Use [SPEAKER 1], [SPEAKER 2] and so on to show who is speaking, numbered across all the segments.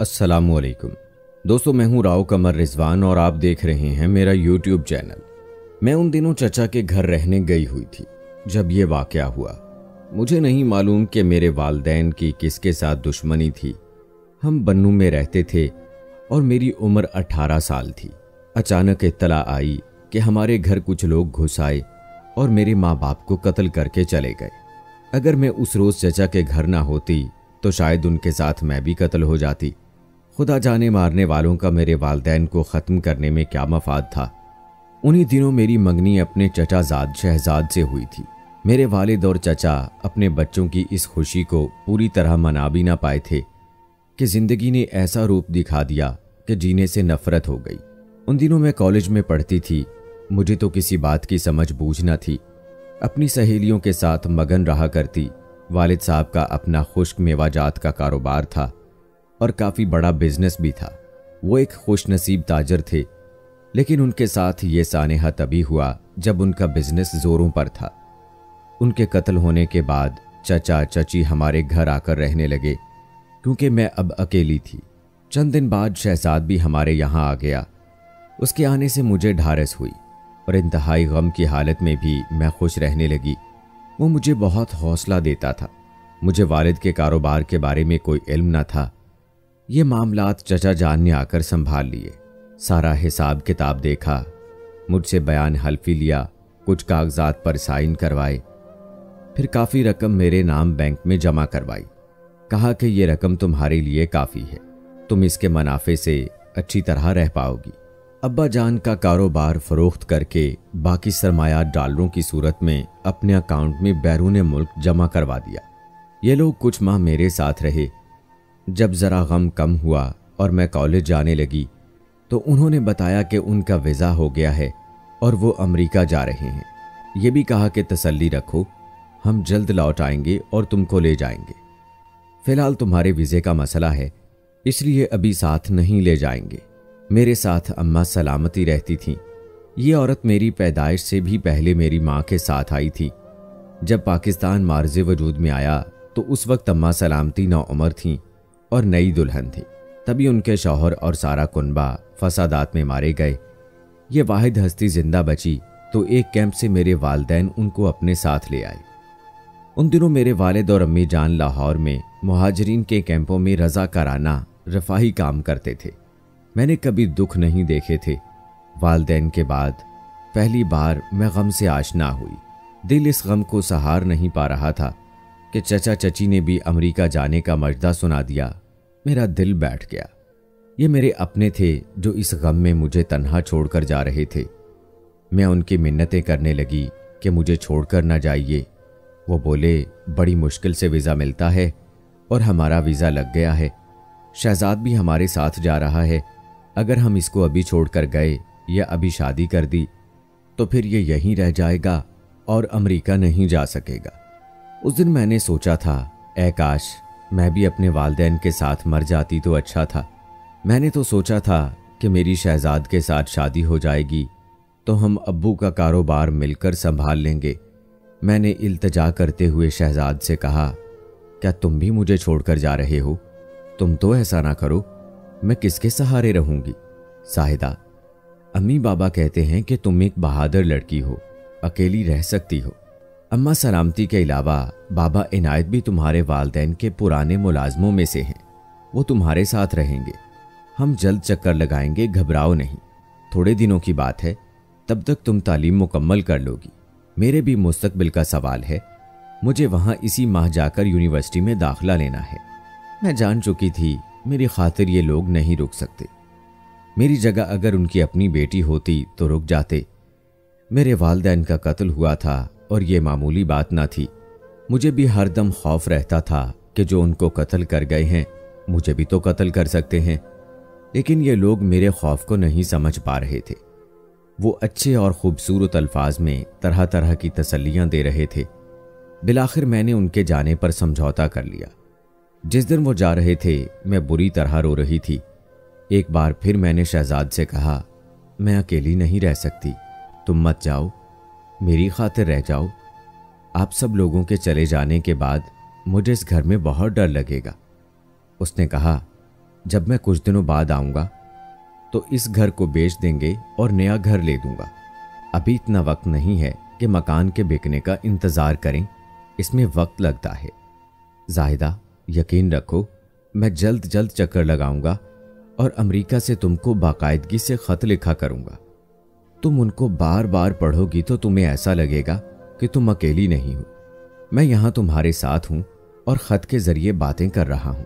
[SPEAKER 1] अस्सलामुअलैकुम दोस्तों, मैं हूं राव कमर रिजवान और आप देख रहे हैं मेरा यूट्यूब चैनल। मैं उन दिनों चचा के घर रहने गई हुई थी जब ये वाकया हुआ। मुझे नहीं मालूम कि मेरे वालिदैन की किसके साथ दुश्मनी थी। हम बन्नू में रहते थे और मेरी उम्र 18 साल थी। अचानक इत्तला आई कि हमारे घर कुछ लोग घुस आए और मेरे माँ बाप को कत्ल करके चले गए। अगर मैं उस रोज़ चचा के घर ना होती तो शायद उनके साथ मैं भी कत्ल हो जाती। खुदा जाने मारने वालों का मेरे वालिदैन को ख़त्म करने में क्या मफाद था। उन्हीं दिनों मेरी मंगनी अपने चचाजाद शहजाद से हुई थी। मेरे वालिद और चचा अपने बच्चों की इस खुशी को पूरी तरह मना भी ना पाए थे कि ज़िंदगी ने ऐसा रूप दिखा दिया कि जीने से नफ़रत हो गई। उन दिनों मैं कॉलेज में पढ़ती थी। मुझे तो किसी बात की समझ बूझ न थी। अपनी सहेलियों के साथ मगन रहा करती। वालिद साहब का अपना खुश्क मेवाजात का कारोबार था और काफ़ी बड़ा बिजनेस भी था। वो एक खुश नसीब ताजर थे, लेकिन उनके साथ ये सानेहा तभी हुआ जब उनका बिजनेस ज़ोरों पर था। उनके कत्ल होने के बाद चचा चची हमारे घर आकर रहने लगे क्योंकि मैं अब अकेली थी। चंद दिन बाद शहजाद भी हमारे यहाँ आ गया। उसके आने से मुझे ढारस हुई और इंतहाई गम की हालत में भी मैं खुश रहने लगी। वो मुझे बहुत हौसला देता था। मुझे वालिद के कारोबार के बारे में कोई इल्म न था। ये मामलात चचा जान ने आकर संभाल लिए। सारा हिसाब किताब देखा, मुझसे बयान हल्फी लिया, कुछ कागजात पर साइन करवाए, फिर काफ़ी रकम मेरे नाम बैंक में जमा करवाई। कहा कि ये रकम तुम्हारे लिए काफ़ी है, तुम इसके मुनाफे से अच्छी तरह रह पाओगी। अब्बा जान का कारोबार फरोख्त करके बाकी सरमाया डॉलरों की सूरत में अपने अकाउंट में बैरून मुल्क जमा करवा दिया। ये लोग कुछ माह मेरे साथ रहे। जब ज़रा गम कम हुआ और मैं कॉलेज जाने लगी तो उन्होंने बताया कि उनका वीज़ा हो गया है और वो अमेरिका जा रहे हैं। ये भी कहा कि तसल्ली रखो, हम जल्द लौट आएंगे और तुमको ले जाएंगे। फ़िलहाल तुम्हारे वीज़े का मसला है, इसलिए अभी साथ नहीं ले जाएंगे। मेरे साथ अम्मा सलामती रहती थीं। ये औरत मेरी पैदाइश से भी पहले मेरी माँ के साथ आई थी। जब पाकिस्तान मार्ज़े वजूद में आया तो उस वक्त अम्मा सलामती नौउमर थीं और नई दुल्हन थी। तभी उनके शौहर और सारा कुनबा फसादात में मारे गए। ये वाहिद हस्ती जिंदा बची तो एक कैंप से मेरे वालिदैन उनको अपने साथ ले आए। उन दिनों मेरे वालिद और अम्मी जान लाहौर में मुहाजिरीन के कैंपों में रज़ाकाराना रफ़ाही काम करते थे। मैंने कभी दुख नहीं देखे थे। वालिदैन के बाद पहली बार मैं गम से आशना हुई। दिल इस गम को सहार नहीं पा रहा था कि चचा चची ने भी अमेरिका जाने का मजदा सुना दिया। मेरा दिल बैठ गया। ये मेरे अपने थे जो इस गम में मुझे तन्हा छोड़कर जा रहे थे। मैं उनकी मिन्नतें करने लगी कि मुझे छोड़कर न जाइए। वो बोले, बड़ी मुश्किल से वीज़ा मिलता है और हमारा वीज़ा लग गया है। शहजाद भी हमारे साथ जा रहा है। अगर हम इसको अभी छोड़कर गए या अभी शादी कर दी तो फिर ये यहीं रह जाएगा और अमेरिका नहीं जा सकेगा। उस दिन मैंने सोचा था, ऐ काश मैं भी अपने वालिदैन के साथ मर जाती तो अच्छा था। मैंने तो सोचा था कि मेरी शहजाद के साथ शादी हो जाएगी तो हम अब्बू का कारोबार मिलकर संभाल लेंगे। मैंने इल्तजा करते हुए शहजाद से कहा, क्या तुम भी मुझे छोड़कर जा रहे हो? तुम तो ऐसा ना करो, मैं किसके सहारे रहूंगी? साहिदा, अम्मी बाबा कहते हैं कि तुम एक बहादुर लड़की हो, अकेली रह सकती हो। अम्मा सलामती के अलावा बाबा इनायत भी तुम्हारे वालिदैन के पुराने मुलाजमों में से हैं। वो तुम्हारे साथ रहेंगे। हम जल्द चक्कर लगाएंगे, घबराओ नहीं। थोड़े दिनों की बात है, तब तक तुम तालीम मुकम्मल कर लोगी। मेरे भी मुस्तकबिल का सवाल है। मुझे वहाँ इसी माह जाकर यूनिवर्सिटी में दाखिला लेना है। मैं जान चुकी थी मेरी खातिर ये लोग नहीं रुक सकते। मेरी जगह अगर उनकी अपनी बेटी होती तो रुक जाते। मेरे वालिदैन का कत्ल हुआ था और ये मामूली बात ना थी। मुझे भी हरदम खौफ रहता था कि जो उनको कत्ल कर गए हैं मुझे भी तो कत्ल कर सकते हैं। लेकिन ये लोग मेरे खौफ को नहीं समझ पा रहे थे। वो अच्छे और खूबसूरत अल्फाज में तरह तरह की तसल्लियां दे रहे थे। बिलाखिर मैंने उनके जाने पर समझौता कर लिया। जिस दिन वो जा रहे थे मैं बुरी तरह रो रही थी। एक बार फिर मैंने शहजाद से कहा, मैं अकेली नहीं रह सकती, तुम मत जाओ, मेरी खातिर रह जाओ। आप सब लोगों के चले जाने के बाद मुझे इस घर में बहुत डर लगेगा। उसने कहा, जब मैं कुछ दिनों बाद आऊँगा तो इस घर को बेच देंगे और नया घर ले दूंगा। अभी इतना वक्त नहीं है कि मकान के बिकने का इंतज़ार करें, इसमें वक्त लगता है। जाहिदा, यकीन रखो मैं जल्द जल्द चक्कर लगाऊंगा और अमेरिका से तुमको बाकायदगी से ख़त लिखा करूंगा। तुम उनको बार बार पढ़ोगी तो तुम्हें ऐसा लगेगा कि तुम अकेली नहीं हो। मैं यहाँ तुम्हारे साथ हूँ और ख़त के ज़रिए बातें कर रहा हूँ।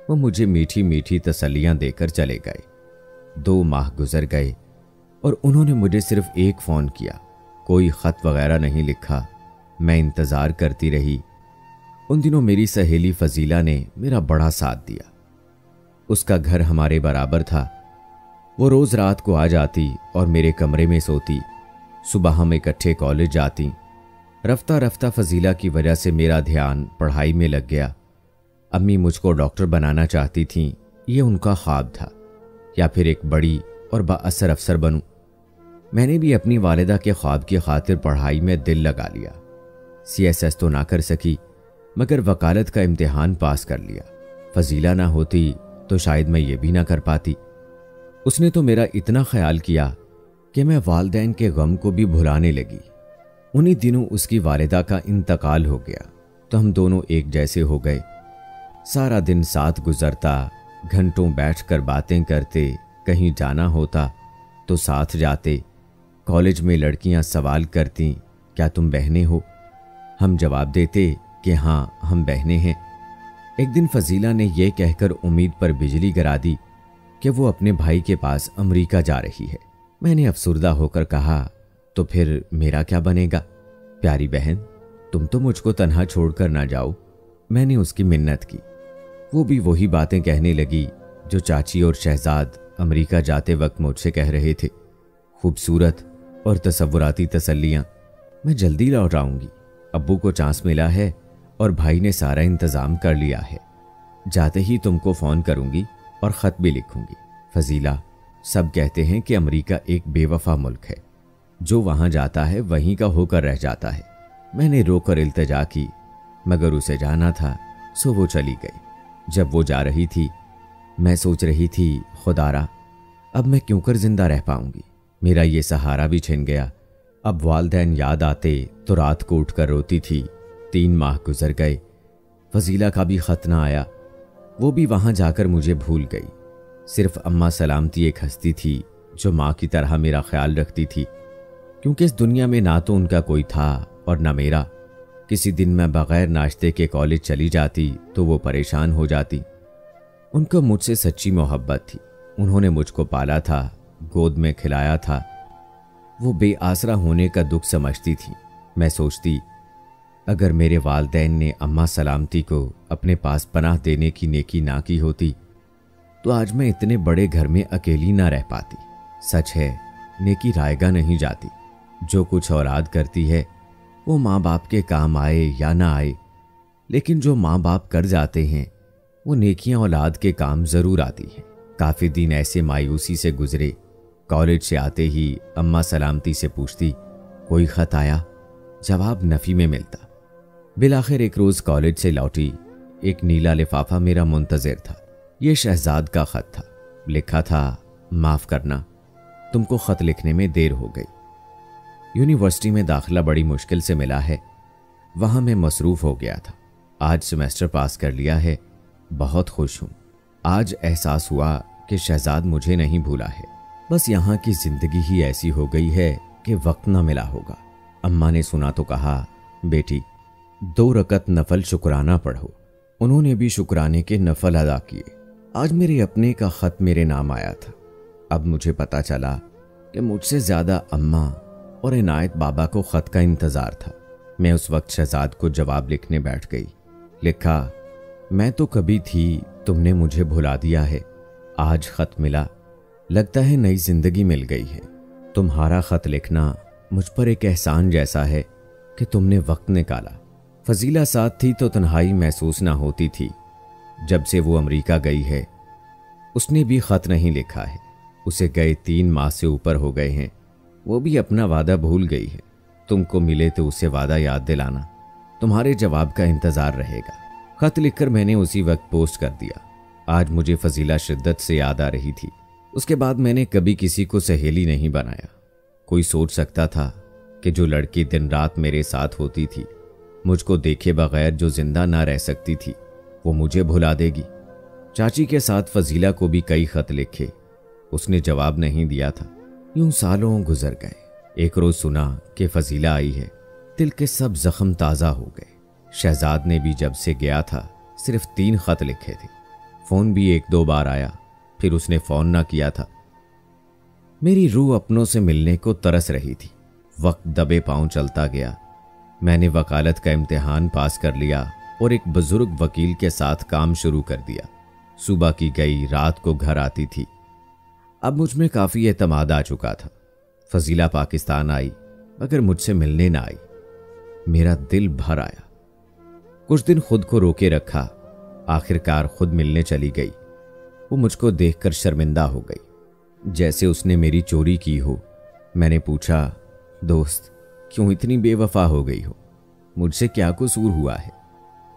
[SPEAKER 1] वो मुझे मीठी मीठी तसल्लियाँ देकर चले गए। 2 माह गुजर गए और उन्होंने मुझे सिर्फ एक फ़ोन किया, कोई ख़त वगैरह नहीं लिखा। मैं इंतज़ार करती रही। उन दिनों मेरी सहेली फजीला ने मेरा बड़ा साथ दिया। उसका घर हमारे बराबर था। वो रोज़ रात को आ जाती और मेरे कमरे में सोती। सुबह हम इकट्ठे कॉलेज जाती। रफ्ता रफ्ता फजीला की वजह से मेरा ध्यान पढ़ाई में लग गया। अम्मी मुझको डॉक्टर बनाना चाहती थीं, ये उनका ख्वाब था, या फिर एक बड़ी और बाअसर अफसर बनूं। मैंने भी अपनी वालिदा के ख्वाब की खातिर पढ़ाई में दिल लगा लिया। CSS तो ना कर सकी, मगर वकालत का इम्तिहान पास कर लिया। फजीला ना होती तो शायद मैं ये भी ना कर पाती। उसने तो मेरा इतना ख्याल किया कि मैं वालिदैन के गम को भी भुलाने लगी। उन्हीं दिनों उसकी वालिदा का इंतकाल हो गया तो हम दोनों एक जैसे हो गए। सारा दिन साथ गुजरता, घंटों बैठकर बातें करते। कहीं जाना होता तो साथ जाते। कॉलेज में लड़कियां सवाल करती, क्या तुम बहनें हो? हम जवाब देते कि हाँ, हम बहनें हैं। एक दिन फजीला ने यह कहकर उम्मीद पर बिजली गिरा दी कि वो अपने भाई के पास अमेरिका जा रही है। मैंने अफसुर्दा होकर कहा, तो फिर मेरा क्या बनेगा? प्यारी बहन, तुम तो मुझको तन्हा छोड़कर ना जाओ। मैंने उसकी मिन्नत की। वो भी वही बातें कहने लगी जो चाची और शहजाद अमेरिका जाते वक्त मुझसे कह रहे थे। खूबसूरत और तसव्वुराती तसल्लियाँ। मैं जल्दी लौट आऊँगी, अब्बू को चांस मिला है और भाई ने सारा इंतज़ाम कर लिया है। जाते ही तुमको फ़ोन करूँगी और ख़त भी लिखूँगी। फजीला, सब कहते हैं कि अमेरिका एक बेवफा मुल्क है, जो वहाँ जाता है वहीं का होकर रह जाता है। मैंने रोकर इल्तिजा की, मगर उसे जाना था सो वो चली गई। जब वो जा रही थी मैं सोच रही थी, खुदारा अब मैं क्यों कर जिंदा रह पाऊंगी? मेरा ये सहारा भी छिन गया। अब वालिदैन याद आते तो रात को उठकर रोती थी। 3 माह गुजर गए। फजीला का भी ख़त ना आया। वो भी वहाँ जाकर मुझे भूल गई। सिर्फ अम्मा सलामती एक हस्ती थी जो माँ की तरह मेरा ख्याल रखती थी, क्योंकि इस दुनिया में ना तो उनका कोई था और ना मेरा। किसी दिन मैं बग़ैर नाश्ते के कॉलेज चली जाती तो वो परेशान हो जाती। उनको मुझसे सच्ची मोहब्बत थी। उन्होंने मुझको पाला था, गोद में खिलाया था। वो बेआसरा होने का दुख समझती थी। मैं सोचती, अगर मेरे वालिदैन ने अम्मा सलामती को अपने पास पनाह देने की नेकी ना की होती तो आज मैं इतने बड़े घर में अकेली ना रह पाती। सच है, नेकी रायगा नहीं जाती। जो कुछ औलाद करती है वो माँ बाप के काम आए या ना आए, लेकिन जो माँ बाप कर जाते हैं वो नेकियां औलाद के काम ज़रूर आती हैं। काफ़ी दिन ऐसे मायूसी से गुजरे। कॉलेज से आते ही अम्मा सलामती से पूछती, कोई ख़त आया? जवाब नफ़ी में मिलता। बिलाखिर एक रोज़ कॉलेज से लौटी। एक नीला लिफाफा मेरा मुंतज़िर था। ये शहजाद का ख़त था। लिखा था, माफ़ करना, तुमको ख़त लिखने में देर हो गई। यूनिवर्सिटी में दाखिला बड़ी मुश्किल से मिला है, वहाँ मैं मसरूफ़ हो गया था। आज सेमेस्टर पास कर लिया है, बहुत खुश हूँ। आज एहसास हुआ कि शहजाद मुझे नहीं भूला है। बस यहाँ की ज़िंदगी ही ऐसी हो गई है कि वक्त ना मिला होगा। अम्मा ने सुना तो कहा, बेटी 2 रकत नफल शुक्राना पढ़ो। उन्होंने भी शुक्राने के नफल अदा किए। आज मेरे अपने का ख़त मेरे नाम आया था। अब मुझे पता चला कि मुझसे ज़्यादा अम्मा और इनायत बाबा को ख़त का इंतज़ार था। मैं उस वक्त शहजाद को जवाब लिखने बैठ गई। लिखा, मैं तो कभी थी, तुमने मुझे भुला दिया है। आज ख़त मिला, लगता है नई ज़िंदगी मिल गई है। तुम्हारा ख़त लिखना मुझ पर एक एहसान जैसा है कि तुमने वक्त निकाला। फजीला साथ थी तो तन्हाई महसूस ना होती थी। जब से वो अमेरिका गई है उसने भी ख़त नहीं लिखा है। उसे गए 3 माह से ऊपर हो गए हैं। वो भी अपना वादा भूल गई है। तुमको मिले तो उसे वादा याद दिलाना। तुम्हारे जवाब का इंतज़ार रहेगा। ख़त लिखकर मैंने उसी वक्त पोस्ट कर दिया। आज मुझे फजीला शिद्दत से याद आ रही थी। उसके बाद मैंने कभी किसी को सहेली नहीं बनाया। कोई सोच सकता था कि जो लड़की दिन रात मेरे साथ होती थी, मुझको देखे बगैर जो जिंदा ना रह सकती थी, वो मुझे भुला देगी। चाची के साथ फजीला को भी कई खत लिखे, उसने जवाब नहीं दिया था। यूं सालों गुजर गए। एक रोज सुना कि फजीला आई है, दिल के सब जख्म ताज़ा हो गए। शहजाद ने भी जब से गया था सिर्फ 3 खत लिखे थे। फ़ोन भी 1-2 बार आया, फिर उसने फ़ोन ना किया था। मेरी रूह अपनों से मिलने को तरस रही थी। वक्त दबे पांव चलता गया। मैंने वकालत का इम्तिहान पास कर लिया और एक बुजुर्ग वकील के साथ काम शुरू कर दिया। सुबह की गई, रात को घर आती थी। अब मुझ में काफ़ी एतमाद आ चुका था। फजीला पाकिस्तान आई, मगर मुझसे मिलने ना आई। मेरा दिल भर आया। कुछ दिन खुद को रोके रखा, आखिरकार खुद मिलने चली गई। वो मुझको देखकर शर्मिंदा हो गई, जैसे उसने मेरी चोरी की हो। मैंने पूछा, दोस्त क्यों इतनी बेवफा हो गई हो? मुझसे क्या कसूर हुआ है?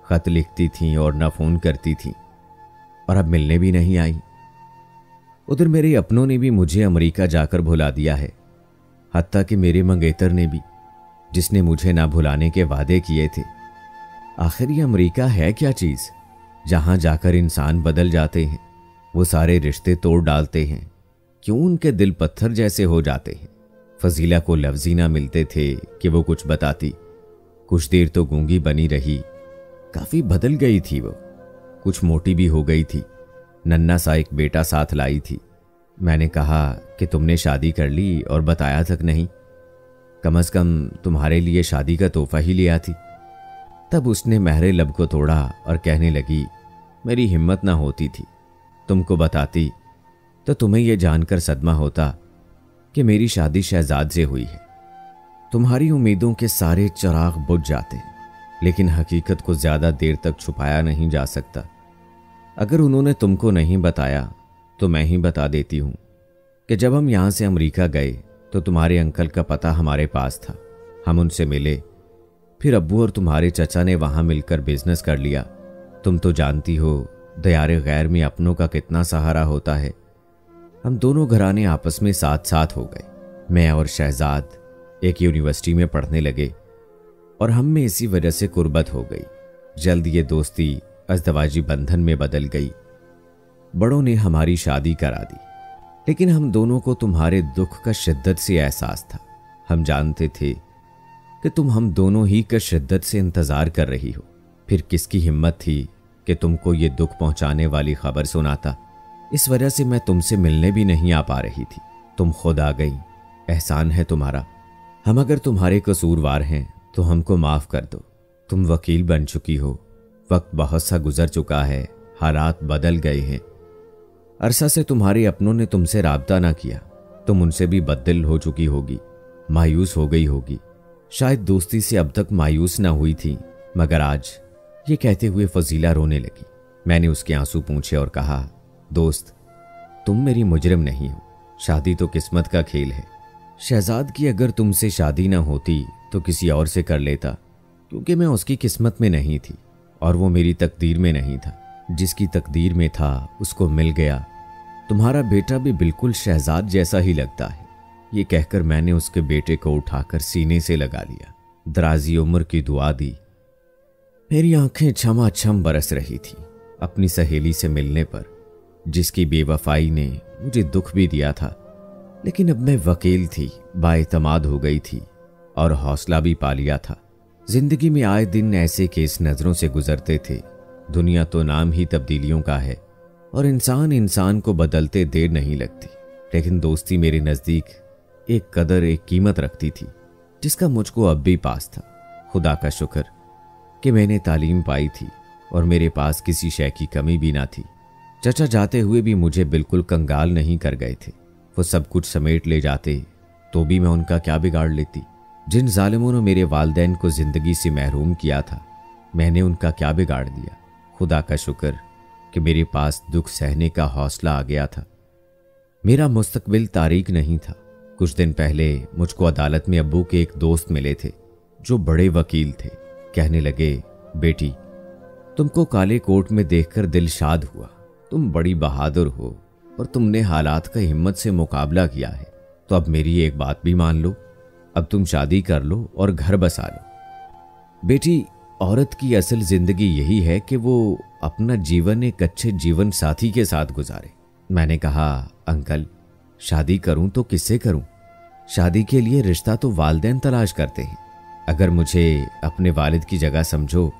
[SPEAKER 1] खत लिखती थी और न फोन करती थी, और अब मिलने भी नहीं आई। उधर मेरे अपनों ने भी मुझे अमेरिका जाकर भुला दिया है, हत्ता कि मेरे मंगेतर ने भी, जिसने मुझे ना भुलाने के वादे किए थे। आखिर ये अमेरिका है क्या चीज, जहां जाकर इंसान बदल जाते हैं, वो सारे रिश्ते तोड़ डालते हैं? क्यों उनके दिल पत्थर जैसे हो जाते हैं? फजीला को लफ्ज़ ही ना मिलते थे कि वो कुछ बताती। कुछ देर तो गूंगी बनी रही। काफी बदल गई थी वो, कुछ मोटी भी हो गई थी। नन्ना सा एक बेटा साथ लाई थी। मैंने कहा कि तुमने शादी कर ली और बताया तक नहीं, कम से कम तुम्हारे लिए शादी का तोहफा ही ले आती। तब उसने महरे लब को तोड़ा और कहने लगी, मेरी हिम्मत ना होती थी, तुमको बताती तो तुम्हें यह जानकर सदमा होता कि मेरी शादी शहजाद से हुई है। तुम्हारी उम्मीदों के सारे चिराग बुझ जाते हैं, लेकिन हकीकत को ज्यादा देर तक छुपाया नहीं जा सकता। अगर उन्होंने तुमको नहीं बताया तो मैं ही बता देती हूं कि जब हम यहां से अमेरिका गए तो तुम्हारे अंकल का पता हमारे पास था। हम उनसे मिले, फिर अब्बू और तुम्हारे चचा ने वहां मिलकर बिजनेस कर लिया। तुम तो जानती हो दयारे गैर में अपनों का कितना सहारा होता है। हम दोनों घराने आपस में साथ साथ हो गए। मैं और शहजाद एक यूनिवर्सिटी में पढ़ने लगे और हम में इसी वजह से कुर्बत हो गई। जल्द ये दोस्ती अज़दवाजी बंधन में बदल गई। बड़ों ने हमारी शादी करा दी, लेकिन हम दोनों को तुम्हारे दुख का शिद्दत से एहसास था। हम जानते थे कि तुम हम दोनों ही का शिद्दत से इंतजार कर रही हो। फिर किसकी हिम्मत थी कि तुमको ये दुख पहुंचाने वाली खबर सुनाता। इस वजह से मैं तुमसे मिलने भी नहीं आ पा रही थी। तुम खुद आ गई, एहसान है तुम्हारा। हम अगर तुम्हारे कसूरवार हैं तो हमको माफ कर दो। तुम वकील बन चुकी हो, वक्त बहुत सा गुजर चुका है, हालात बदल गए हैं। अरसा से तुम्हारे अपनों ने तुमसे राब्ता ना किया, तुम उनसे भी बददिल हो चुकी होगी, मायूस हो गई होगी। शायद दोस्ती से अब तक मायूस ना हुई थी, मगर आज। ये कहते हुए फजीला रोने लगी। मैंने उसके आंसू पूंछे और कहा, दोस्त तुम मेरी मुजरिम नहीं हो, शादी तो किस्मत का खेल है। शहजाद की अगर तुमसे शादी ना होती तो किसी और से कर लेता, क्योंकि मैं उसकी किस्मत में नहीं थी और वो मेरी तकदीर में नहीं था। जिसकी तकदीर में था उसको मिल गया। तुम्हारा बेटा भी बिल्कुल शहजाद जैसा ही लगता है। ये कहकर मैंने उसके बेटे को उठाकर सीने से लगा लिया, दराजी उम्र की दुआ दी। मेरी आंखें छमाछम बरस रही थी अपनी सहेली से मिलने पर, जिसकी बेवफाई ने मुझे दुख भी दिया था। लेकिन अब मैं वकील थी, बाएतमाद हो गई थी और हौसला भी पा लिया था। जिंदगी में आए दिन ऐसे केस नजरों से गुजरते थे। दुनिया तो नाम ही तब्दीलियों का है और इंसान को बदलते देर नहीं लगती। लेकिन दोस्ती मेरे नजदीक एक कदर, एक कीमत रखती थी, जिसका मुझको अब भी पास था। खुदा का शुक्र कि मैंने तालीम पाई थी और मेरे पास किसी शय की कमी भी ना थी। चचा जाते हुए भी मुझे बिल्कुल कंगाल नहीं कर गए थे। वो सब कुछ समेट ले जाते तो भी मैं उनका क्या बिगाड़ लेती। जिन जालिमों ने मेरे वालिदैन को जिंदगी से महरूम किया था, मैंने उनका क्या बिगाड़ दिया। खुदा का शुक्र कि मेरे पास दुख सहने का हौसला आ गया था। मेरा मुस्तकबिल तारीक नहीं था। कुछ दिन पहले मुझको अदालत में अब्बू के एक दोस्त मिले थे जो बड़े वकील थे। कहने लगे, बेटी तुमको काले कोट में देखकर दिल शाद हुआ। तुम बड़ी बहादुर हो और तुमने हालात का हिम्मत से मुकाबला किया है, तो अब मेरी एक बात भी मान लो, अब तुम शादी कर लो और घर बसा लो। बेटी, औरत की असल जिंदगी यही है कि वो अपना जीवन एक अच्छे जीवन साथी के साथ गुजारे। मैंने कहा, अंकल शादी करूं तो किससे करूं? शादी के लिए रिश्ता तो वालिदैन तलाश करते हैं। अगर मुझे अपने वालिद की जगह समझो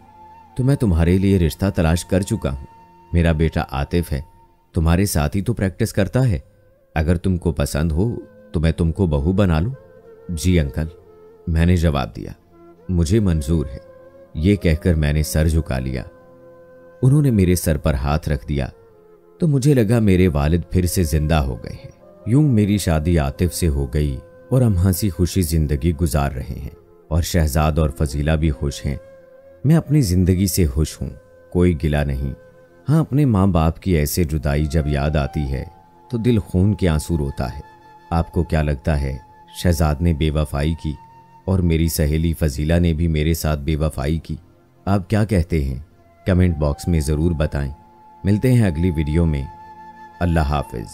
[SPEAKER 1] तो मैं तुम्हारे लिए रिश्ता तलाश कर चुका हूं। मेरा बेटा आतिफ है, तुम्हारे साथ ही तो प्रैक्टिस करता है। अगर तुमको पसंद हो तो मैं तुमको बहू बना लूं। जी अंकल, मैंने जवाब दिया, मुझे मंजूर है। ये कहकर मैंने सर झुका लिया। उन्होंने मेरे सर पर हाथ रख दिया तो मुझे लगा मेरे वालिद फिर से जिंदा हो गए हैं। यूं मेरी शादी आतिफ से हो गई और हम हंसी खुशी जिंदगी गुजार रहे हैं और शहजाद और फजीला भी खुश हैं। मैं अपनी जिंदगी से खुश हूं, कोई गिला नहीं। हाँ, अपने माँ बाप की ऐसे जुदाई जब याद आती है तो दिल खून के आंसू रोता है। आपको क्या लगता है शहजाद ने बेवफाई की और मेरी सहेली फजीला ने भी मेरे साथ बेवफाई की? आप क्या कहते हैं? कमेंट बॉक्स में ज़रूर बताएं। मिलते हैं अगली वीडियो में। अल्लाह हाफिज़।